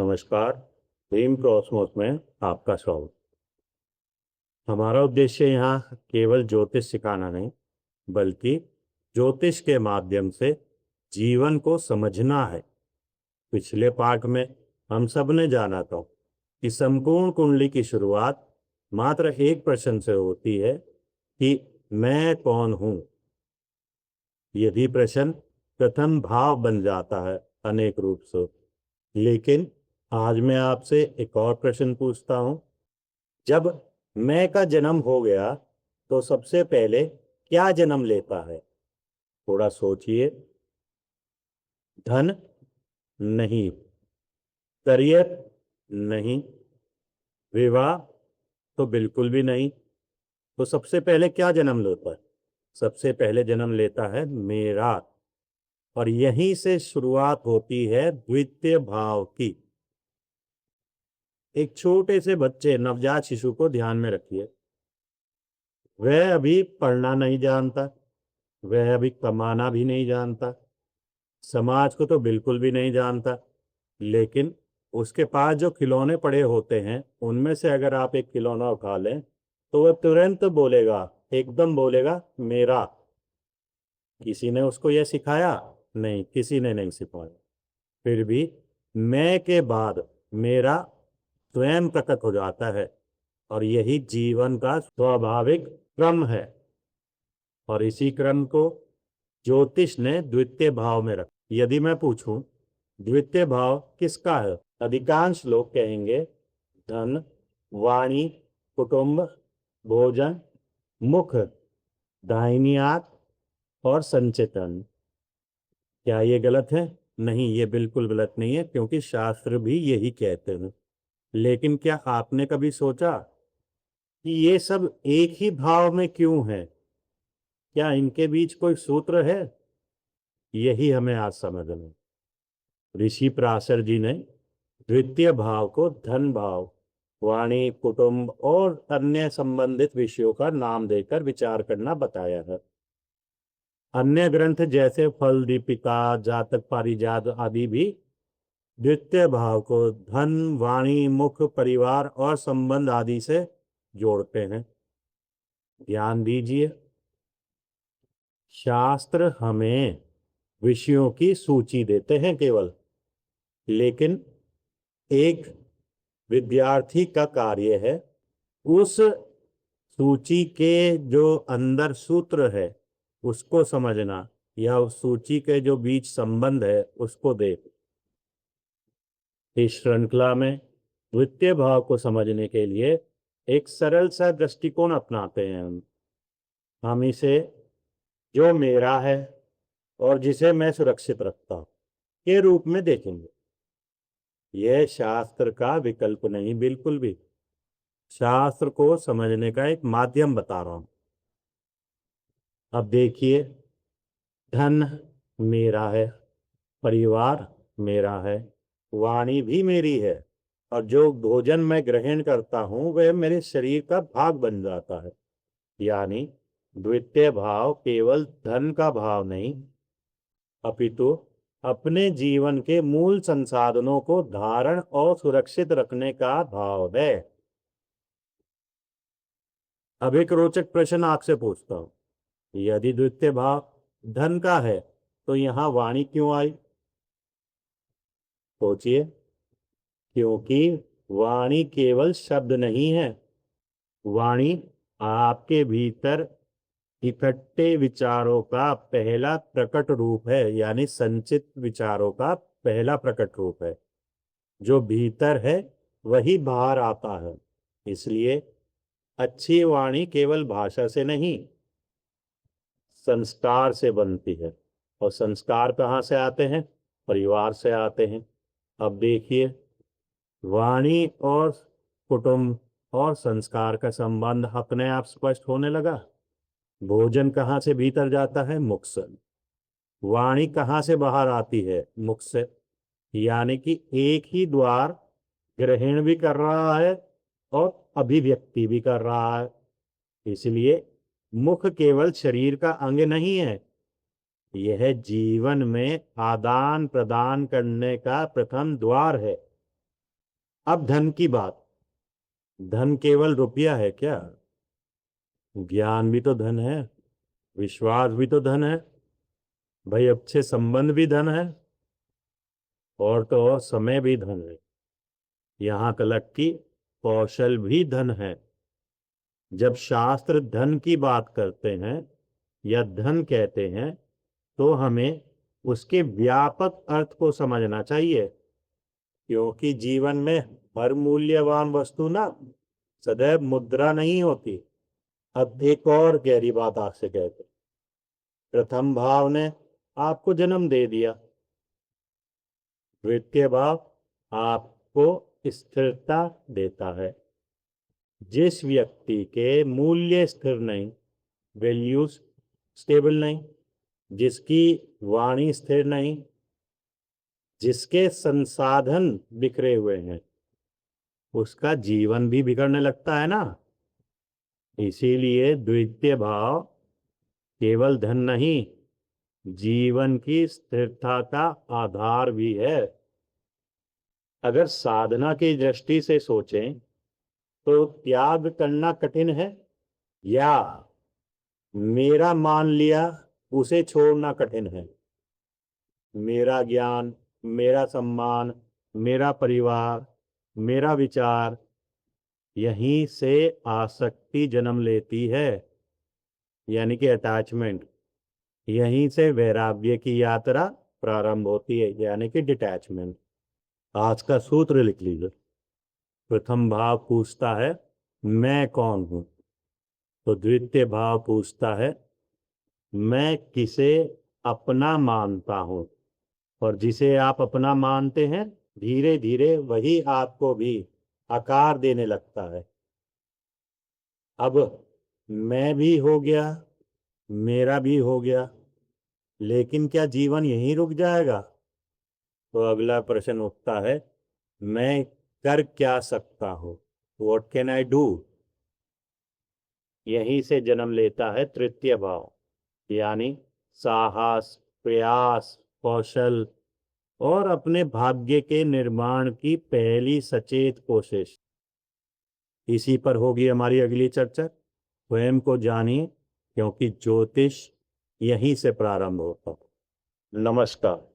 नमस्कार। Dream Cosmos में आपका स्वागत। हमारा उद्देश्य यहाँ केवल ज्योतिष सिखाना नहीं, बल्कि ज्योतिष के माध्यम से जीवन को समझना है। पिछले पाठ में हम सब ने जाना था कि संपूर्ण कुंडली की शुरुआत मात्र एक प्रश्न से होती है कि मैं कौन हूँ। यदि प्रश्न प्रथम भाव बन जाता है अनेक रूप से। लेकिन आज मैं आपसे एक और प्रश्न पूछता हूं। जब मैं का जन्म हो गया तो सबसे पहले क्या जन्म लेता है? थोड़ा सोचिए। धन? नहीं। करियर? नहीं। विवाह? तो बिल्कुल भी नहीं। तो सबसे पहले क्या जन्म लेता है? सबसे पहले जन्म लेता है मेरा। और यहीं से शुरुआत होती है द्वितीय भाव की। एक छोटे से बच्चे, नवजात शिशु को ध्यान में रखिए। वह अभी पढ़ना नहीं जानता, वह अभी कमाना भी नहीं जानता, समाज को तो बिल्कुल भी नहीं जानता। लेकिन उसके पास जो खिलौने पड़े होते हैं उनमें से अगर आप एक खिलौना उठा लें तो वह तुरंत बोलेगा, एकदम बोलेगा मेरा। किसी ने उसको यह सिखाया? नहीं, किसी ने नहीं सिखाया। फिर भी मैं के बाद मेरा स्वयं प्रकट हो जाता है। और यही जीवन का स्वाभाविक क्रम है। और इसी क्रम को ज्योतिष ने द्वितीय भाव में रखा। यदि मैं पूछूं द्वितीय भाव किसका है, अधिकांश लोग कहेंगे धन, वाणी, कुटुंब, भोजन, मुख, दाहिनी आंख और संचेतन। क्या ये गलत है? नहीं, ये बिल्कुल गलत नहीं है, क्योंकि शास्त्र भी यही कहते हैं। लेकिन क्या आपने कभी सोचा कि ये सब एक ही भाव में क्यों है? क्या इनके बीच कोई सूत्र है? यही हमें आज समझना है। ऋषि पराशर जी ने द्वितीय भाव को धन भाव, वाणी, कुटुंब और अन्य संबंधित विषयों का नाम देकर विचार करना बताया है। अन्य ग्रंथ जैसे फल दीपिका, जातक पारिजात आदि भी द्वितीय भाव को धन, वाणी, मुख, परिवार और संबंध आदि से जोड़ते हैं। ध्यान दीजिए, शास्त्र हमें विषयों की सूची देते हैं केवल, लेकिन एक विद्यार्थी का कार्य है उस सूची के जो अंदर सूत्र है उसको समझना, या उस सूची के जो बीच संबंध है उसको देख। इस श्रृंखला में द्वितीय भाव को समझने के लिए एक सरल सा दृष्टिकोण अपनाते हैं। हम इसे जो मेरा है और जिसे मैं सुरक्षित रखता हूं के रूप में देखेंगे। यह शास्त्र का विकल्प नहीं, बिल्कुल भी। शास्त्र को समझने का एक माध्यम बता रहा हूं। अब देखिए, धन मेरा है, परिवार मेरा है, वाणी भी मेरी है, और जो भोजन मैं ग्रहण करता हूं वह मेरे शरीर का भाग बन जाता है। यानी द्वितीय भाव केवल धन का भाव नहीं, अपितु अपने जीवन के मूल संसाधनों को धारण और सुरक्षित रखने का भाव है। अब एक रोचक प्रश्न आपसे पूछता हूं। यदि द्वितीय भाव धन का है तो यहां वाणी क्यों आई? सोचिए। क्योंकि वाणी केवल शब्द नहीं है। वाणी आपके भीतर इकट्ठे विचारों का पहला प्रकट रूप है, यानी संचित विचारों का पहला प्रकट रूप है। जो भीतर है वही बाहर आता है। इसलिए अच्छी वाणी केवल भाषा से नहीं, संस्कार से बनती है। और संस्कार कहाँ से आते हैं? परिवार से आते हैं। अब देखिए, वाणी और कुटुंब और संस्कार का संबंध अपने आप स्पष्ट होने लगा। भोजन कहाँ से भीतर जाता है? मुख से। वाणी कहाँ से बाहर आती है? मुख से। यानी कि एक ही द्वार ग्रहण भी कर रहा है और अभिव्यक्ति भी कर रहा है। इसलिए मुख केवल शरीर का अंग नहीं है, यह जीवन में आदान प्रदान करने का प्रथम द्वार है। अब धन की बात। धन केवल रुपया है क्या? ज्ञान भी तो धन है, विश्वास भी तो धन है भाई, अच्छे संबंध भी धन है, और तो और समय भी धन है, यहाँ तक कि कौशल भी धन है। जब शास्त्र धन की बात करते हैं या धन कहते हैं तो हमें उसके व्यापक अर्थ को समझना चाहिए, क्योंकि जीवन में हर मूल्यवान वस्तु ना सदैव मुद्रा नहीं होती। अब एक और गहरी बात आपसे कहते, प्रथम भाव ने आपको जन्म दे दिया, द्वितीय भाव आपको स्थिरता देता है। जिस व्यक्ति के मूल्य स्थिर नहीं, वैल्यूज स्टेबल नहीं, जिसकी वाणी स्थिर नहीं, जिसके संसाधन बिखरे हुए हैं, उसका जीवन भी बिगड़ने लगता है ना। इसीलिए द्वितीय भाव केवल धन नहीं, जीवन की स्थिरता का आधार भी है। अगर साधना की दृष्टि से सोचें तो त्याग करना कठिन है, या मेरा मान लिया उसे छोड़ना कठिन है। मेरा ज्ञान, मेरा सम्मान, मेरा परिवार, मेरा विचार, यहीं से आसक्ति जन्म लेती है, यानी कि अटैचमेंट। यहीं से वैराग्य की यात्रा प्रारंभ होती है, यानी कि डिटैचमेंट। आज का सूत्र लिख लीजिए। प्रथम भाव पूछता है मैं कौन हूं, तो द्वितीय भाव पूछता है मैं किसे अपना मानता हूं, और जिसे आप अपना मानते हैं धीरे धीरे वही आपको भी आकार देने लगता है। अब मैं भी हो गया, मेरा भी हो गया, लेकिन क्या जीवन यहीं रुक जाएगा? तो अगला प्रश्न उठता है मैं कर क्या सकता हूं, व्हाट कैन आई डू। यहीं से जन्म लेता है तृतीय भाव, यानी साहस, प्रयास, कौशल और अपने भाग्य के निर्माण की पहली सचेत कोशिश। इसी पर होगी हमारी अगली चर्चा। स्वयं को जानिए, क्योंकि ज्योतिष यहीं से प्रारंभ होता है। नमस्कार।